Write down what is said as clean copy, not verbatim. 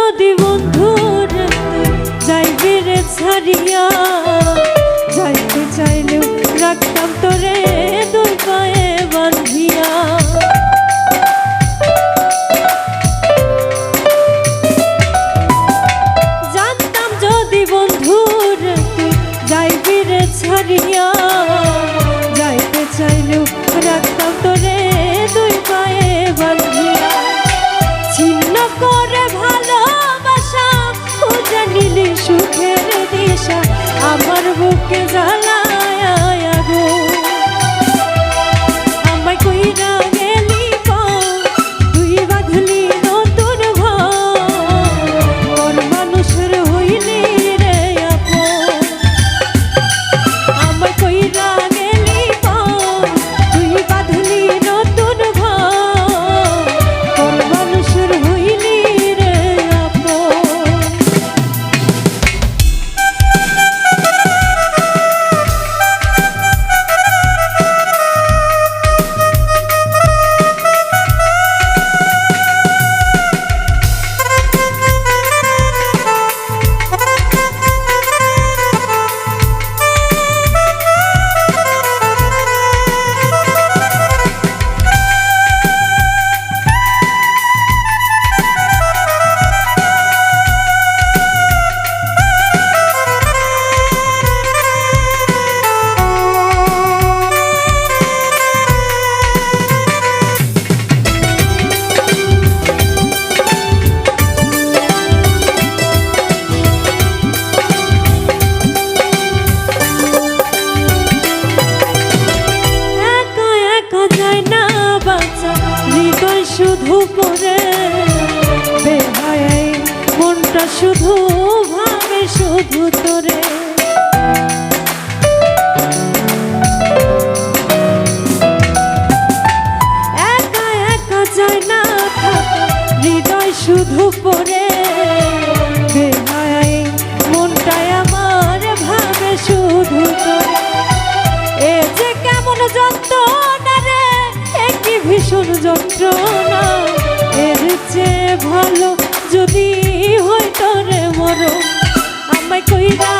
যদি বন্ধুর যাইবি রে ছাড়িয়া, যাইতে চাইলেও রাখতাম তোরে দুই পায়ে বাঁধিয়া। জানতাম যদি বন্ধুর যাইবি রে ছাড়িয়া, যাইতে চাইলেও রাখতাম তোরে দুই পায়ে বাঁধিয়া। ছিন্ন করে ভালোবাসা খুঁজে নিলি সুখের দিশা, আমার বুকে জ্বালায় গো। আমায় কইরা গেলি তুই বাঁধলি নতুন ঘর, মানুষের হইলি রে আপন। আমায় কইরা গেলি তুই বাঁধলি নতুন ঘর, মানুষের হইলি রে আপন। শুধু পরে বেহায় মনটা শুধু ভাবে শুধু তোরে। একা একা যায় না হৃদয় শুধু পরে বেহায় মনটাই আমার ভাবে শুধু তোরে। এ যে কেমন যন্ত্রণা রে, একই ভীষণ যন্ত্রণা, এর চেয়ে ভালো যদি হইতো রে মরণ। আমায় কইরা